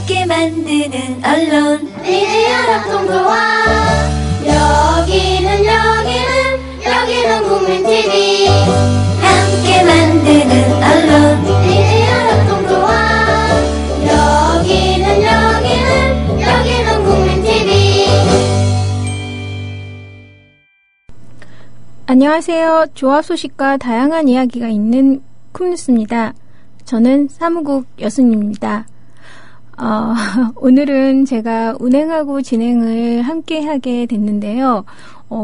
함께 만드는 언론 미디어 협동조합. 여기는 국민TV. 함께 만드는 언론 미디어 협동조합. 여기는 국민TV. 안녕하세요. 조합 소식과 다양한 이야기가 있는 쿰뉴스입니다. 저는 사무국 여순입니다. 오늘은 제가 운행하고 진행을 함께 하게 됐는데요.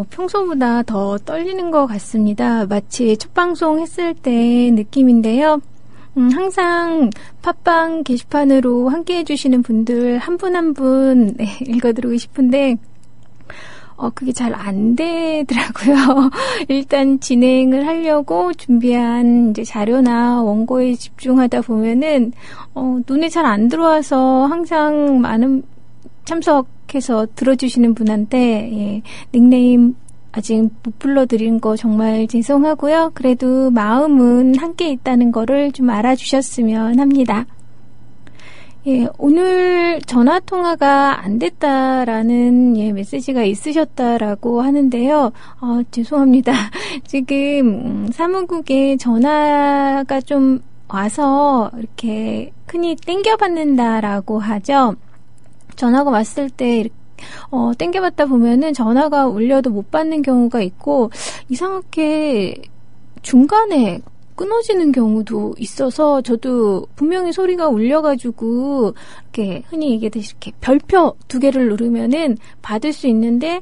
평소보다 더 떨리는 것 같습니다. 마치 첫 방송 했을 때 느낌인데요. 항상 팟빵 게시판으로 함께 해주시는 분들 한 분 한 분 읽어드리고 싶은데 그게 잘 안 되더라고요. 일단 진행을 하려고 준비한 이제 자료나 원고에 집중하다 보면은 눈에 잘 안 들어와서 항상 많은 참석해서 들어주시는 분한테 닉네임 아직 못 불러드린 거 정말 죄송하고요. 그래도 마음은 함께 있다는 거를 좀 알아주셨으면 합니다. 오늘 전화통화가 안 됐다라는 메시지가 있으셨다라고 하는데요. 죄송합니다. 지금 사무국에 전화가 좀 와서 이렇게 흔히 땡겨받는다라고 하죠. 전화가 왔을 때 땡겨받다 보면은 전화가 울려도 못 받는 경우가 있고 이상하게 중간에 끊어지는 경우도 있어서 저도 분명히 소리가 울려가지고 이렇게 흔히 얘기하듯이 이렇게 별표 2개를 누르면은 받을 수 있는데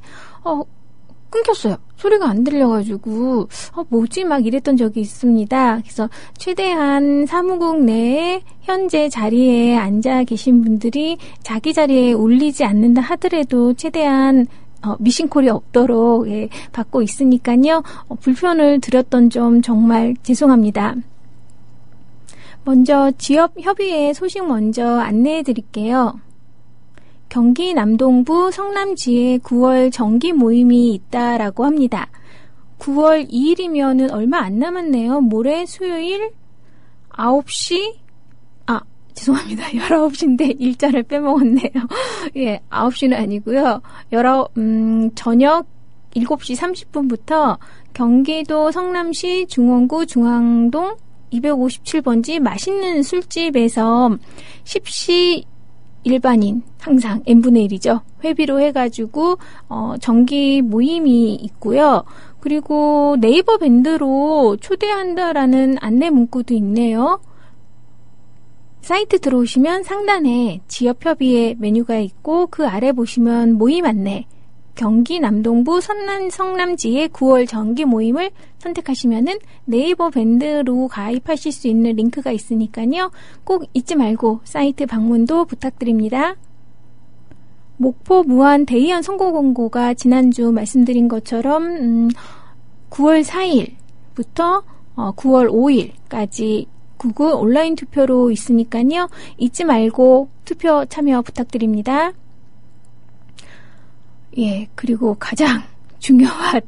끊겼어요. 소리가 안 들려가지고 뭐지 막 이랬던 적이 있습니다. 그래서 최대한 사무국 내에 현재 자리에 앉아 계신 분들이 자기 자리에 울리지 않는다 하더라도 최대한 미싱콜이 없도록 받고 있으니까요. 불편을 드렸던 점 정말 죄송합니다. 먼저 지역협의회 소식 먼저 안내해 드릴게요. 경기 남동부 성남지에 9월 정기 모임이 있다라고 합니다. 9월 2일이면은 얼마 안 남았네요. 모레 수요일 9시 죄송합니다. 19시인데 일자를 빼먹었네요. 9시는 아니고요. 저녁 7시 30분부터 경기도 성남시 중원구 중앙동 257번지 맛있는 술집에서 10시 일반인 항상 n분의 1이죠. 회비로 해가지고 정기 모임이 있고요. 그리고 네이버 밴드로 초대한다라는 안내 문구도 있네요. 사이트 들어오시면 상단에 지역협의회 메뉴가 있고 그 아래 보시면 모임 안내 경기 남동부 성남지의 9월 정기 모임을 선택하시면은 네이버 밴드로 가입하실 수 있는 링크가 있으니까요. 꼭 잊지 말고 사이트 방문도 부탁드립니다. 목포 무안 대의원 선거 공고가 지난주 말씀드린 것처럼 9월 4일부터 9월 5일까지 구글 온라인 투표로 있으니까요. 잊지 말고 투표 참여 부탁드립니다. 그리고 가장 중요한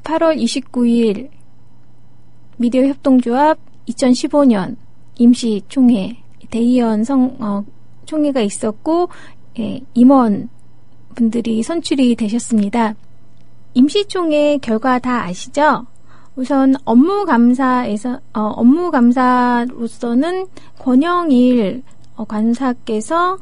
8월 29일 미디어 협동조합 2015년 임시총회 대의원 총회가 있었고 임원분들이 선출이 되셨습니다. 임시총회 결과 다 아시죠? 우선 업무감사로서는 권영일 관사께서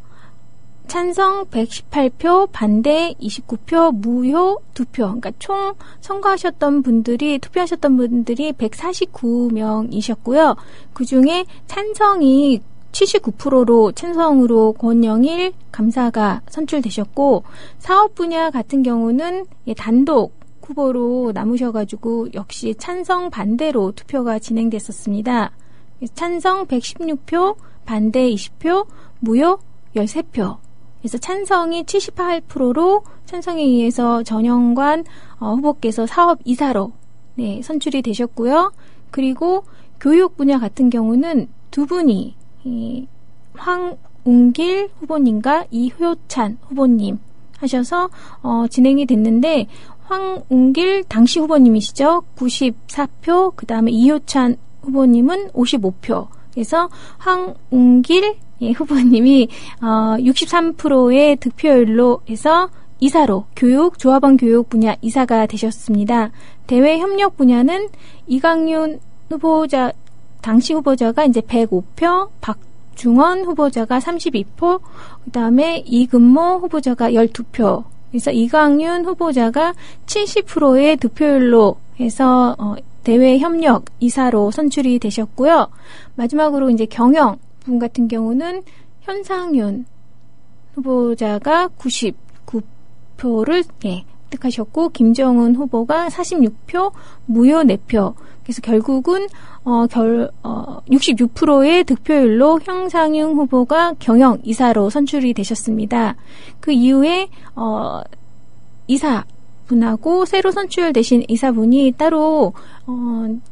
찬성 118표, 반대 29표, 무효 2표. 그러니까 총 투표하셨던 분들이 149명이셨고요. 그중에 찬성이 79%로 찬성으로 권영일 감사가 선출되셨고 사업 분야 같은 경우는 단독 후보로 남으셔가지고 역시 찬성 반대로 투표가 진행됐었습니다. 찬성 116표, 반대 20표, 무효 13표. 그래서 찬성이 78%로 찬성에 의해서 전영관 후보께서 사업 이사로 선출이 되셨고요. 그리고 교육 분야 같은 경우는 두 분이 황웅길 후보님과 이효찬 후보님 하셔서 진행이 됐는데 황웅길 당시 후보님이시죠. 94표, 그 다음에 이효찬 후보님은 55표. 그래서 황웅길 예, 후보님이 63%의 득표율로 해서 이사로 교육, 조합원 교육 분야 이사가 되셨습니다. 대외 협력 분야는 이강윤 후보자, 당시 후보자가 이제 105표, 박중원 후보자가 32표, 그 다음에 이근모 후보자가 12표. 그래서 이강윤 후보자가 70%의 득표율로 해서 대외 협력 이사로 선출이 되셨고요. 마지막으로 이제 경영 분 같은 경우는 현상윤 후보자가 99표를 획득하셨고 김정은 후보가 46표, 무효 4표. 그래서 결국은 66%의 득표율로 현상윤 후보가 경영 이사로 선출이 되셨습니다. 그 이후에 이사분하고 새로 선출되신 이사분이 따로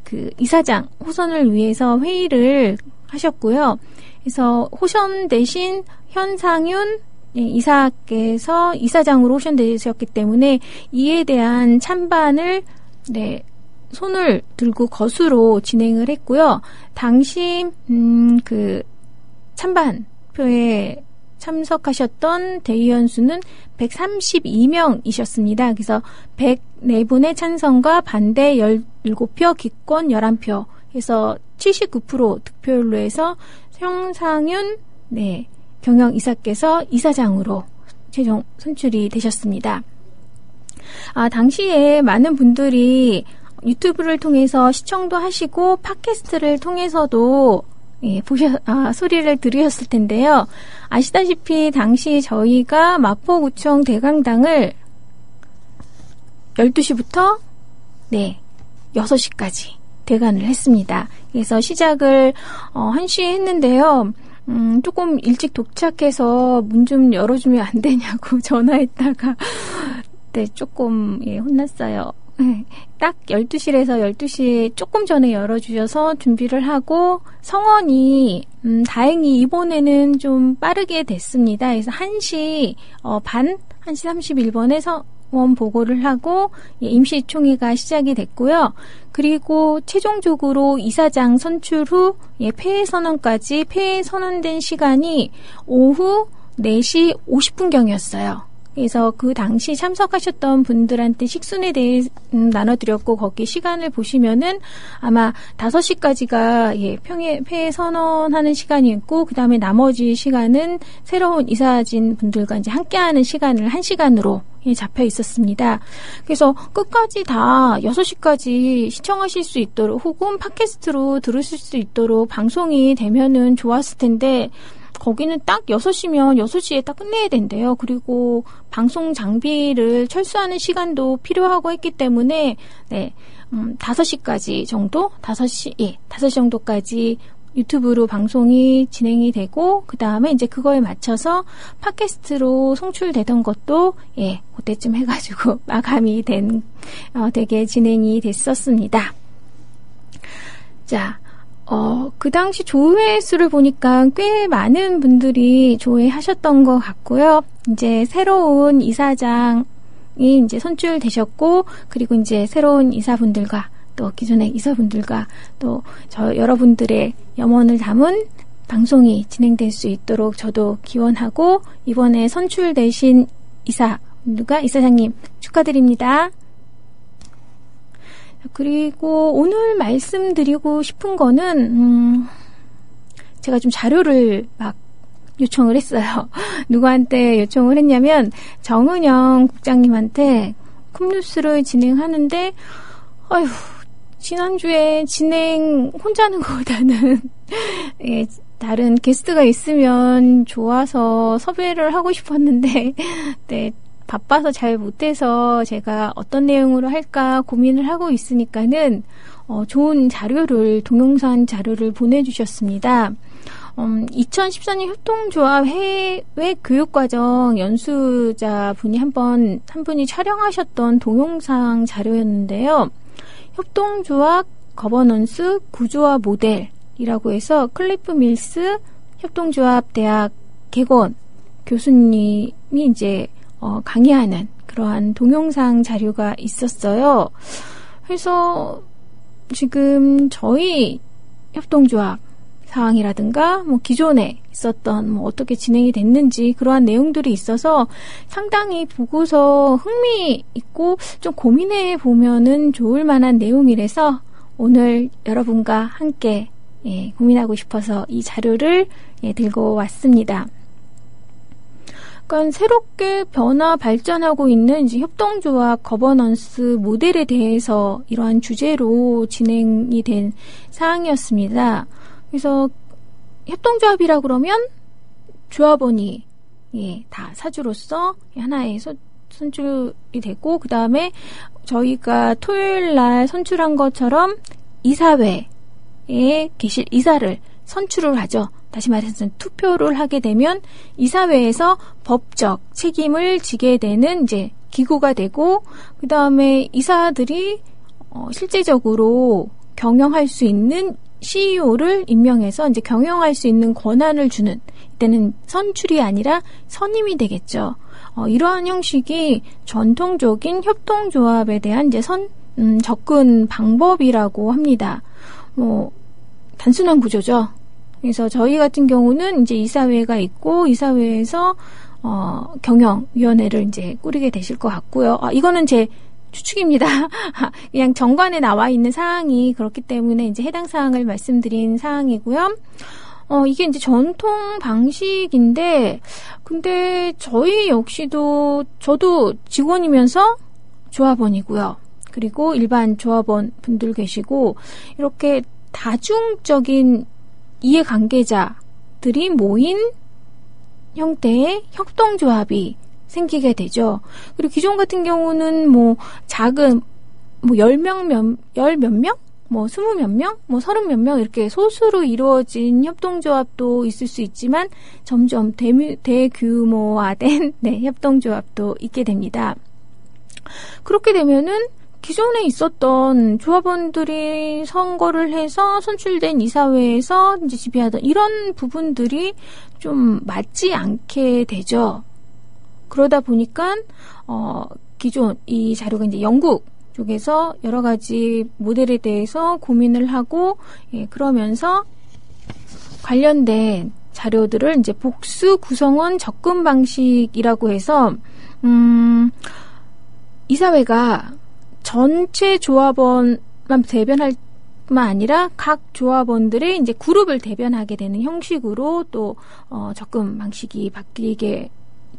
그 이사장 호선을 위해서 회의를 하셨고요. 그래서 호선되신 현상윤 이사께서 이사장으로 호선되셨기 때문에 이에 대한 찬반을 손을 들고 거수로 진행을 했고요. 당시 그 찬반표에 참석하셨던 대의원 수는 132명이셨습니다. 그래서 104분의 찬성과 반대 17표, 기권 11표 해서 79% 득표율로 해서 현상윤 경영이사께서 이사장으로 최종 선출이 되셨습니다. 당시에 많은 분들이 유튜브를 통해서 시청도 하시고 팟캐스트를 통해서도 소리를 들으셨을 텐데요. 아시다시피 당시 저희가 마포구청 대강당을 12시부터 6시까지 대관을 했습니다. 그래서 시작을 1시에 했는데요. 조금 일찍 도착해서 문 좀 열어주면 안 되냐고 전화했다가 조금 혼났어요. 딱 12시에서 12시 조금 전에 열어주셔서 준비를 하고 성원이 다행히 이번에는 좀 빠르게 됐습니다. 그래서 1시 반, 1시 31분에 성원 보고를 하고 임시총회가 시작이 됐고요. 그리고 최종적으로 이사장 선출 후 폐회 선언까지 폐회 선언된 시간이 오후 4시 50분경이었어요. 그래서 그 당시 참석하셨던 분들한테 식순에 대해 나눠드렸고 거기 시간을 보시면은 아마 5시까지가 폐회 선언하는 시간이었고 그 다음에 나머지 시간은 새로운 이사진 분들과 이제 함께하는 시간을 1시간으로 잡혀 있었습니다. 그래서 끝까지 다 6시까지 시청하실 수 있도록 혹은 팟캐스트로 들으실 수 있도록 방송이 되면은 좋았을 텐데 거기는 딱 6시면 6시에 딱 끝내야 된대요. 그리고 방송 장비를 철수하는 시간도 필요하고 했기 때문에 5시까지 정도? 5시 정도까지 유튜브로 방송이 진행이 되고 그 다음에 이제 그거에 맞춰서 팟캐스트로 송출되던 것도 그때쯤 해가지고 마감이 되게 진행이 됐었습니다. 자, 그 당시 조회 수를 보니까 꽤 많은 분들이 조회하셨던 것 같고요. 이제 새로운 이사장이 이제 선출되셨고, 그리고 이제 새로운 이사분들과 또 기존의 이사분들과 또 여러분들의 염원을 담은 방송이 진행될 수 있도록 저도 기원하고, 이번에 선출되신 이사장님 축하드립니다. 그리고 오늘 말씀드리고 싶은 거는 제가 좀 자료를 막 요청을 했어요. 누구한테 요청을 했냐면 정은영 국장님한테 컵뉴스를 진행하는데 지난주에 진행 혼자 하는 것보다는 다른 게스트가 있으면 좋아서 섭외를 하고 싶었는데 바빠서 잘 못해서 제가 어떤 내용으로 할까 고민을 하고 있으니까는 좋은 자료를, 동영상 자료를 보내주셨습니다. 2014년 협동조합 해외 교육과정 연수자 분이 한 분이 촬영하셨던 동영상 자료였는데요. 협동조합 거버넌스 구조화 모델이라고 해서 클리프 밀스 협동조합 대학 개건 교수님이 이제 강의하는 그러한 동영상 자료가 있었어요. 그래서 지금 저희 협동조합 사항이라든가 뭐 기존에 있었던 뭐 어떻게 진행이 됐는지 그러한 내용들이 있어서 상당히 보고서 흥미 있고 좀 고민해 보면은 좋을 만한 내용이라서 오늘 여러분과 함께 고민하고 싶어서 이 자료를 들고 왔습니다. 그러니까 새롭게 변화 발전하고 있는 이제 협동조합 거버넌스 모델에 대해서 이러한 주제로 진행이 된 사항이었습니다. 그래서 협동조합이라 그러면 조합원이 다 사주로서 하나의 선출이 되고 그 다음에 저희가 토요일 날 선출한 것처럼 이사회에 계실 이사를 선출을 하죠. 다시 말해서 투표를 하게 되면 이사회에서 법적 책임을 지게 되는 이제 기구가 되고 그 다음에 이사들이 실제적으로 경영할 수 있는 CEO를 임명해서 이제 경영할 수 있는 권한을 주는 이때는 선출이 아니라 선임이 되겠죠. 이러한 형식이 전통적인 협동조합에 대한 이제 접근 방법이라고 합니다. 뭐 단순한 구조죠. 그래서 저희 같은 경우는 이제 이사회가 있고 이사회에서 경영위원회를 이제 꾸리게 되실 것 같고요. 이거는 제 추측입니다. 그냥 정관에 나와 있는 사항이 그렇기 때문에 이제 해당 사항을 말씀드린 사항이고요. 이게 이제 전통 방식인데, 근데 저희 역시도 저도 직원이면서 조합원이고요. 그리고 일반 조합원 분들 계시고 이렇게 다중적인 이해관계자들이 모인 형태의 협동조합이 생기게 되죠. 그리고 기존 같은 경우는 뭐 작은 뭐 10몇 명, 뭐 20 몇 명, 뭐 30 몇 명 이렇게 소수로 이루어진 협동조합도 있을 수 있지만 점점 대규모화된 협동조합도 있게 됩니다. 그렇게 되면은 기존에 있었던 조합원들이 선거를 해서 선출된 이사회에서 이제 지배하던 이런 부분들이 좀 맞지 않게 되죠. 그러다 보니까 기존 이 자료가 이제 영국 쪽에서 여러 가지 모델에 대해서 고민을 하고 그러면서 관련된 자료들을 이제 복수 구성원 접근 방식이라고 해서 이사회가 전체 조합원만 대변할 뿐만 아니라 각 조합원들의 이제 그룹을 대변하게 되는 형식으로 또 접근 방식이 바뀌게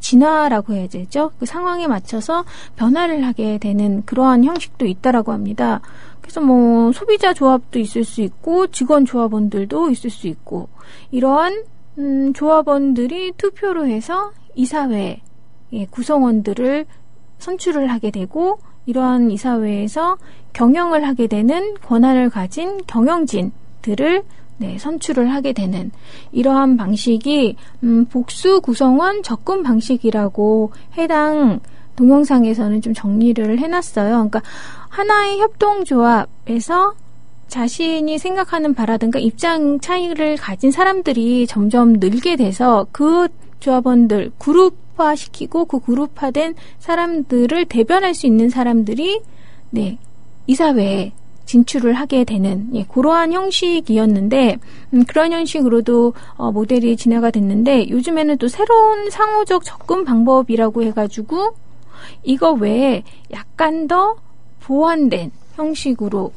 진화라고 해야 되죠. 그 상황에 맞춰서 변화를 하게 되는 그러한 형식도 있다라고 합니다. 그래서 뭐 소비자 조합도 있을 수 있고 직원 조합원들도 있을 수 있고 이러한 조합원들이 투표로 해서 이사회 구성원들을 선출을 하게 되고 이러한 이사회에서 경영을 하게 되는 권한을 가진 경영진들을 선출을 하게 되는 이러한 방식이 복수 구성원 접근 방식이라고 해당 동영상에서는 좀 정리를 해놨어요. 그러니까 하나의 협동조합에서 자신이 생각하는 바라든가 입장 차이를 가진 사람들이 점점 늘게 돼서 그 조합원들 그룹화시키고 그 그룹화된 사람들을 대변할 수 있는 사람들이 이사회에 진출을 하게 되는 그러한 형식이었는데 그런 형식으로도 모델이 진화가 됐는데 요즘에는 또 새로운 상호적 접근 방법이라고 해가지고 이거 외에 약간 더 보완된 형식으로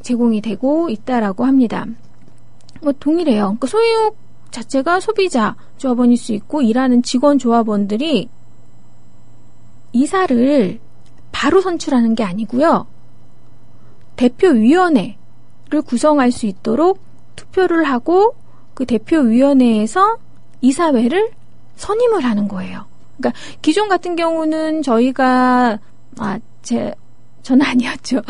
제공이 되고 있다라고 합니다. 동일해요. 그러니까 소유 자체가 소비자 조합원일 수 있고 일하는 직원 조합원들이 이사를 바로 선출하는 게 아니고요. 대표위원회를 구성할 수 있도록 투표를 하고 그 대표위원회에서 이사회를 선임을 하는 거예요. 그러니까 기존 같은 경우는 저희가 저는 아니었죠.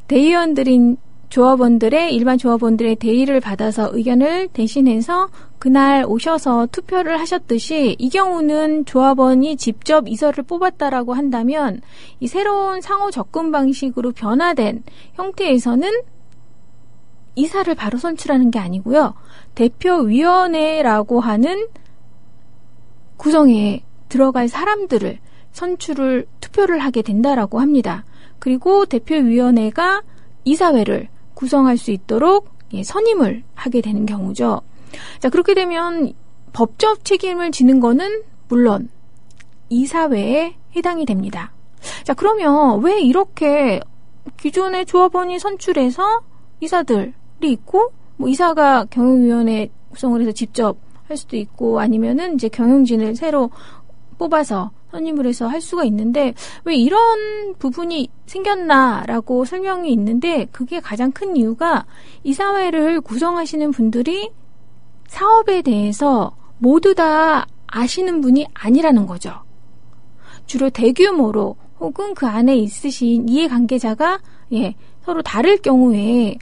대의원들인 조합원들의 일반 조합원들의 대의를 받아서 의견을 대신해서 그날 오셔서 투표를 하셨듯이 이 경우는 조합원이 직접 이사를 뽑았다라고 한다면 이 새로운 상호 접근 방식으로 변화된 형태에서는 이사를 바로 선출하는 게 아니고요. 대표위원회라고 하는 구성에 들어갈 사람들을 투표를 하게 된다라고 합니다. 그리고 대표위원회가 이사회를 구성할 수 있도록 선임을 하게 되는 경우죠. 자, 그렇게 되면 법적 책임을 지는 거는 물론 이사회에 해당이 됩니다. 자, 그러면 왜 이렇게 기존의 조합원이 선출해서 이사들이 있고, 뭐 이사가 경영위원회 구성을 해서 직접 할 수도 있고, 아니면은 이제 경영진을 새로 뽑아서 선임을 해서 할 수가 있는데, 왜 이런 부분이 생겼나라고 설명이 있는데, 그게 가장 큰 이유가 이사회를 구성하시는 분들이 사업에 대해서 모두 다 아시는 분이 아니라는 거죠. 주로 대규모로 혹은 그 안에 있으신 이해관계자가 서로 다를 경우에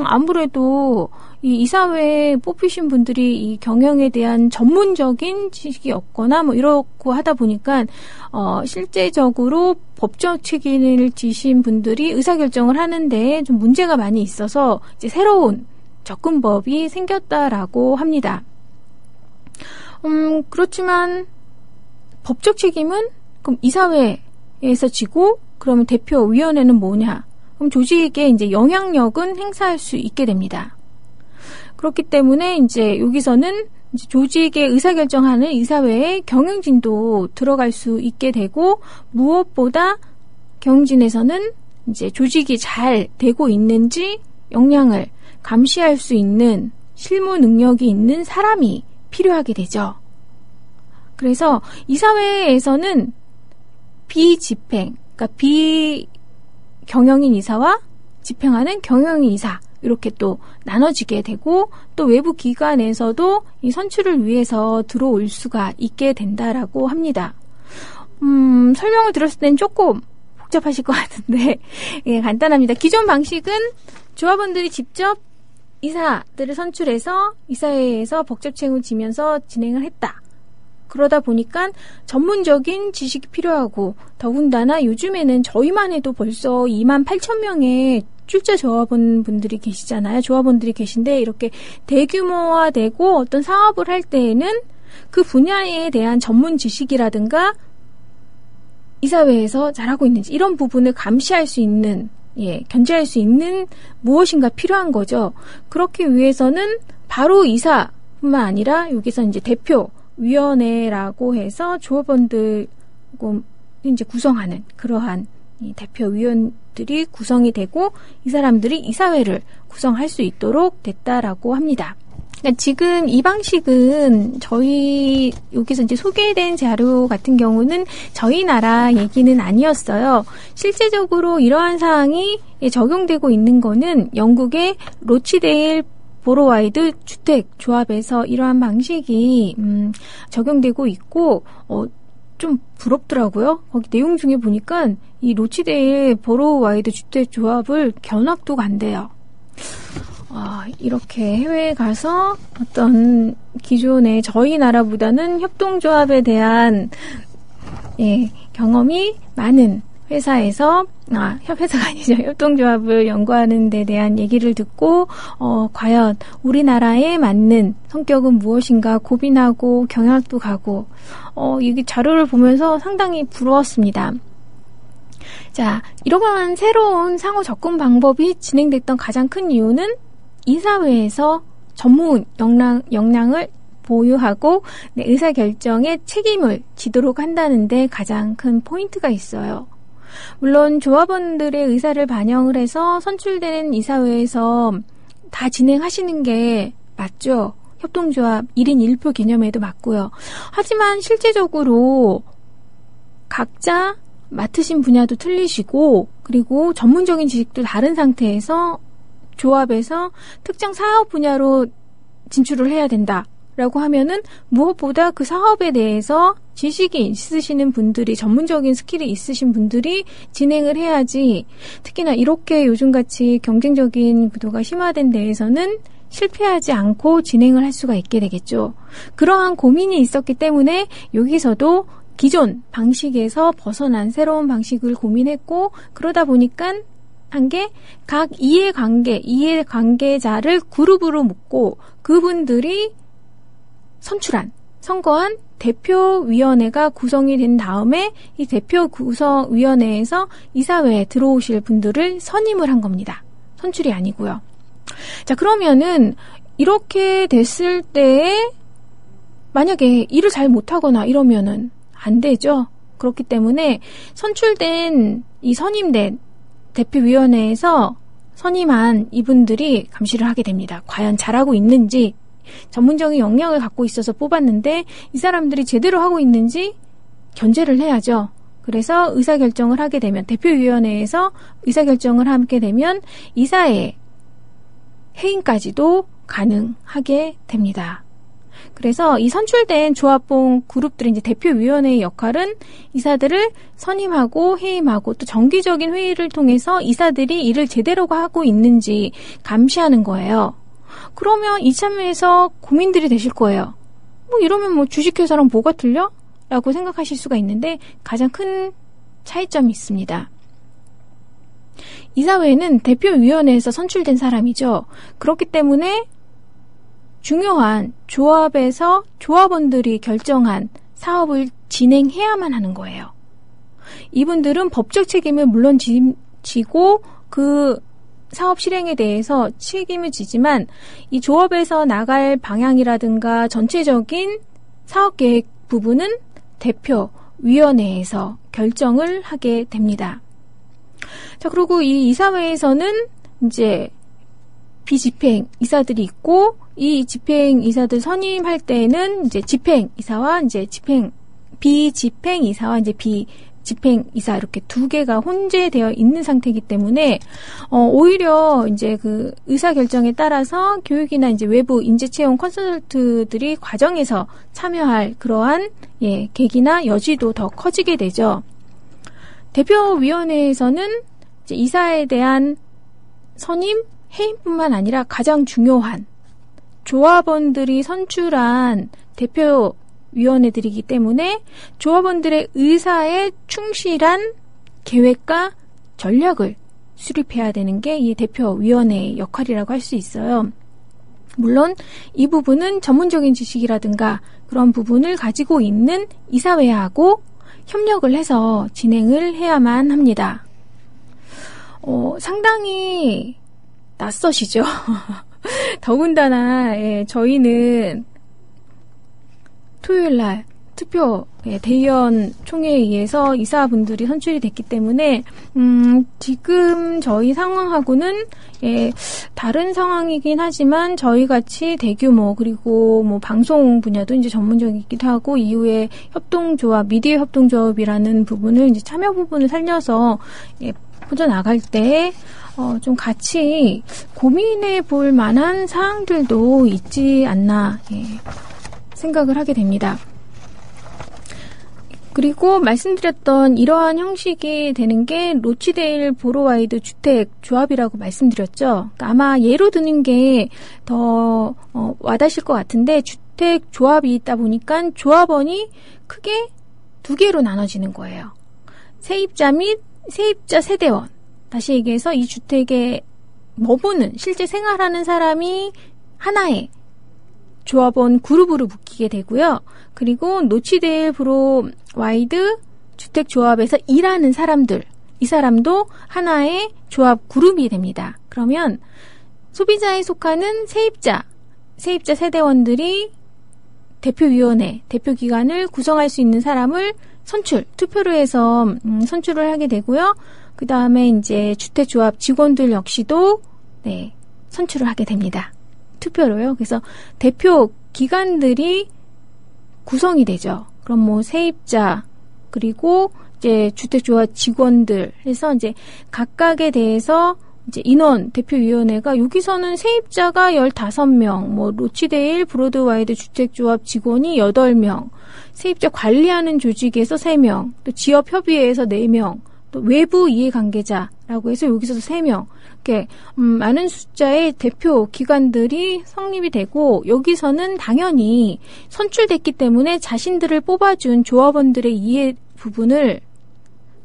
아무래도 이 이사회에 뽑히신 분들이 이 경영에 대한 전문적인 지식이 없거나 뭐 이렇고 하다 보니까 실제적으로 법적 책임을 지신 분들이 의사결정을 하는데 좀 문제가 많이 있어서 이제 새로운 접근법이 생겼다라고 합니다. 그렇지만 법적 책임은 그럼 이사회에서 지고, 그러면 대표위원회는 뭐냐? 그럼 조직에 이제 영향력은 행사할 수 있게 됩니다. 그렇기 때문에 이제 여기서는 이제 조직의 의사결정하는 이사회에 경영진도 들어갈 수 있게 되고, 무엇보다 경영진에서는 이제 조직이 잘 되고 있는지 역량을 감시할 수 있는 실무 능력이 있는 사람이 필요하게 되죠. 그래서 이사회에서는 비집행, 그러니까 비경영인 이사와 집행하는 경영인 이사, 이렇게 또 나눠지게 되고, 또 외부 기관에서도 이 선출을 위해서 들어올 수가 있게 된다라고 합니다. 설명을 들었을 땐 조금 복잡하실 것 같은데, 간단합니다. 기존 방식은 조합원들이 직접 이사들을 선출해서 이사회에서 법적 책임을 지면서 진행을 했다. 그러다 보니까 전문적인 지식이 필요하고, 더군다나 요즘에는 저희만 해도 벌써 28,000명의 출자 조합원 분들이 계시잖아요. 조합원들이 계신데, 이렇게 대규모화되고 어떤 사업을 할 때에는 그 분야에 대한 전문 지식이라든가 이사회에서 잘하고 있는지 이런 부분을 감시할 수 있는, 견제할 수 있는 무엇인가 필요한 거죠. 그렇기 위해서는 바로 이사뿐만 아니라 여기서 이제 대표위원회라고 해서 조합원들 이제 구성하는 그러한 이 대표위원들이 구성이 되고, 이 사람들이 이사회를 구성할 수 있도록 됐다라고 합니다. 그러니까 지금 이 방식은 저희 여기서 이제 소개된 자료 같은 경우는 저희 나라 얘기는 아니었어요. 실제적으로 이러한 사항이 적용되고 있는 거는 영국의 로치데일 보로와이드 주택조합에서 이러한 방식이 적용되고 있고, 좀 부럽더라고요. 거기 내용 중에 보니까 이 로치데일 보로와이드 주택조합을 견학도 간대요. 이렇게 해외에 가서 어떤 기존의 저희 나라보다는 협동조합에 대한 경험이 많은 회사에서 회사가 아니죠. 협동조합을 연구하는 데 대한 얘기를 듣고 과연 우리나라에 맞는 성격은 무엇인가 고민하고 경학도 가고 이 자료를 보면서 상당히 부러웠습니다. 자, 이러한 새로운 상호 접근 방법이 진행됐던 가장 큰 이유는 이사회에서 전문 역량을 보유하고 의사결정에 책임을 지도록 한다는 데 가장 큰 포인트가 있어요. 물론 조합원들의 의사를 반영을 해서 선출되는 이사회에서 다 진행하시는 게 맞죠. 협동조합 1인 1표 개념에도 맞고요. 하지만 실제적으로 각자 맡으신 분야도 틀리시고, 그리고 전문적인 지식도 다른 상태에서 조합에서 특정 사업 분야로 진출을 해야 된다라고 하면은 무엇보다 그 사업에 대해서 지식이 있으시는 분들이, 전문적인 스킬이 있으신 분들이 진행을 해야지, 특히나 이렇게 요즘같이 경쟁적인 구도가 심화된 데에서는 실패하지 않고 진행을 할 수가 있게 되겠죠. 그러한 고민이 있었기 때문에 여기서도 기존 방식에서 벗어난 새로운 방식을 고민했고, 그러다 보니까 한 게 각 이해관계자를 그룹으로 묶고 그분들이 선거한 대표위원회가 구성이 된 다음에 이 대표구성위원회에서 이사회에 들어오실 분들을 선임을 한 겁니다. 선출이 아니고요. 자, 그러면은 이렇게 됐을 때 만약에 일을 잘 못하거나 이러면은 안 되죠. 그렇기 때문에 선출된 이 선임된 대표위원회에서 선임한 이분들이 감시를 하게 됩니다. 과연 잘하고 있는지, 전문적인 역량을 갖고 있어서 뽑았는데 이 사람들이 제대로 하고 있는지 견제를 해야죠. 그래서 의사결정을 하게 되면, 대표위원회에서 의사결정을 하게 되면 이사의 해임까지도 가능하게 됩니다. 그래서 이 선출된 조합원 그룹들의 이제 대표위원회의 역할은 이사들을 선임하고 해임하고 또 정기적인 회의를 통해서 이사들이 일을 제대로 하고 있는지 감시하는 거예요. 그러면 이참에서 고민들이 되실 거예요. 뭐 이러면 뭐 주식회사랑 뭐가 틀려? 라고 생각하실 수가 있는데 가장 큰 차이점이 있습니다. 이사회는 대표위원회에서 선출된 사람이죠. 그렇기 때문에 중요한 조합에서 조합원들이 결정한 사업을 진행해야만 하는 거예요. 이분들은 법적 책임을 물론 지고 그 사업 실행에 대해서 책임을 지지만 이 조합에서 나갈 방향이라든가 전체적인 사업계획 부분은 대표위원회에서 결정을 하게 됩니다. 자, 그리고 이 이사회에서는 이제 비집행 이사들이 있고, 이 집행 이사들 선임할 때는 이제 집행 이사와 이제 비집행 이사와 이제 비집행 이사 이렇게 두 개가 혼재되어 있는 상태이기 때문에 오히려 이제 그 의사 결정에 따라서 교육이나 이제 외부 인재 채용 컨설턴트들이 과정에서 참여할 그러한 계기나 여지도 더 커지게 되죠. 대표위원회에서는 이제 이사에 대한 선임, 해임뿐만 아니라 가장 중요한 조합원들이 선출한 대표위원회들이기 때문에 조합원들의 의사에 충실한 계획과 전략을 수립해야 되는 게 이 대표위원회의 역할이라고 할 수 있어요. 물론 이 부분은 전문적인 지식이라든가 그런 부분을 가지고 있는 이사회하고 협력을 해서 진행을 해야만 합니다. 상당히 낯서시죠? 더군다나 저희는 토요일날 투표 대의원 총회에 의해서 이사분들이 선출이 됐기 때문에 지금 저희 상황하고는 다른 상황이긴 하지만 저희같이 대규모 그리고 뭐 방송 분야도 이제 전문적이기도 하고 이후에 협동조합, 미디어 협동조합이라는 부분을 이제 참여 부분을 살려서 퍼져나갈 때 좀 같이 고민해 볼 만한 사항들도 있지 않나 생각을 하게 됩니다. 그리고 말씀드렸던 이러한 형식이 되는 게 로치데일 보로와이드 주택조합이라고 말씀드렸죠. 그러니까 아마 예로 드는 게 더 와닿으실 것 같은데 주택조합이 있다 보니까 조합원이 크게 두 개로 나눠지는 거예요. 세입자 및 세입자 세대원. 다시 얘기해서 이 주택에 머무는 실제 생활하는 사람이 하나의 조합원 그룹으로 묶이게 되고요. 그리고 노치데일 브로와이드 주택조합에서 일하는 사람들, 이 사람도 하나의 조합 그룹이 됩니다. 그러면 소비자에 속하는 세입자 세대원들이 대표위원회, 대표기관을 구성할 수 있는 사람을 투표로 해서 선출을 하게 되고요. 그 다음에 이제 주택조합 직원들 역시도 선출을 하게 됩니다. 투표로요. 그래서 대표 기관들이 구성이 되죠. 그럼 뭐 세입자 그리고 이제 주택조합 직원들 해서 이제 각각에 대해서 이제 인원 대표위원회가 여기서는 세입자가 15명, 뭐 로치데일 브로드와이드 주택조합 직원이 8명, 세입자 관리하는 조직에서 3명, 또 지역협의회에서 4명, 또 외부 이해관계자라고 해서 여기서도 3명, 이렇게 많은 숫자의 대표 기관들이 성립이 되고 여기서는 당연히 선출됐기 때문에 자신들을 뽑아준 조합원들의 이해 부분을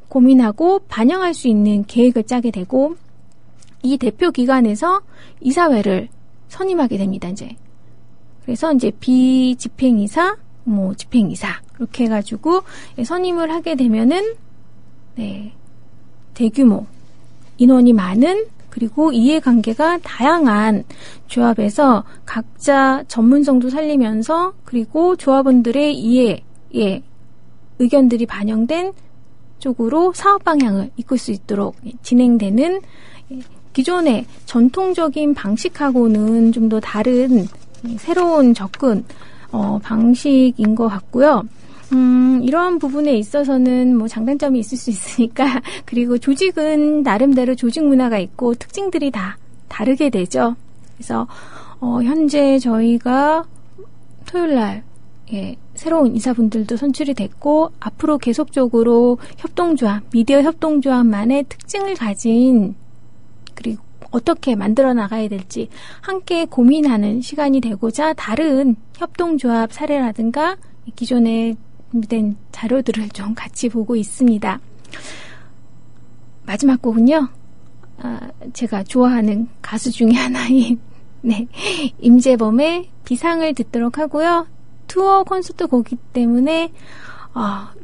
고민하고 반영할 수 있는 계획을 짜게 되고 이 대표 기관에서 이사회를 선임하게 됩니다. 그래서 이제 비집행이사, 뭐 집행이사 이렇게 해가지고 선임을 하게 되면은 대규모 인원이 많은 그리고 이해관계가 다양한 조합에서 각자 전문성도 살리면서 그리고 조합원들의 의견들이 반영된 쪽으로 사업 방향을 이끌 수 있도록 진행되는 기존의 전통적인 방식하고는 좀 더 다른 새로운 접근 방식인 것 같고요. 이러한 부분에 있어서는 뭐 장단점이 있을 수 있으니까 그리고 조직은 나름대로 조직 문화가 있고 특징들이 다 다르게 되죠. 그래서 현재 저희가 토요일날 새로운 이사분들도 선출이 됐고 앞으로 계속적으로 협동조합, 미디어 협동조합만의 특징을 가진 그리고 어떻게 만들어 나가야 될지 함께 고민하는 시간이 되고자 다른 협동조합 사례라든가 기존에 준비된 자료들을 좀 같이 보고 있습니다. 마지막 곡은요. 제가 좋아하는 가수 중에 하나인 임재범의 비상을 듣도록 하고요. 투어 콘서트 곡이기 때문에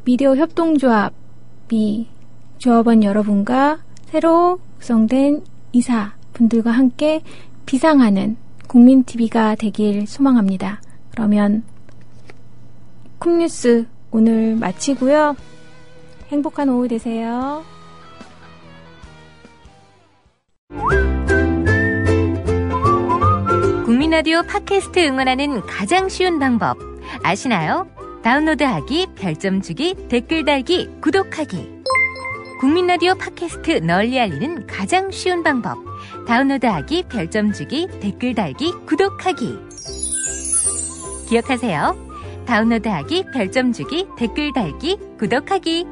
미디어 협동조합이 조합원 여러분과 새로 구성된 이사분들과 함께 비상하는 국민TV가 되길 소망합니다. 그러면 쿵뉴스 오늘 마치고요. 행복한 오후 되세요. 국민라디오 팟캐스트 응원하는 가장 쉬운 방법 아시나요? 다운로드하기, 별점 주기, 댓글 달기, 구독하기. 국민라디오 팟캐스트 널리 알리는 가장 쉬운 방법. 다운로드하기, 별점 주기, 댓글 달기, 구독하기. 기억하세요. 다운로드하기, 별점 주기, 댓글 달기, 구독하기.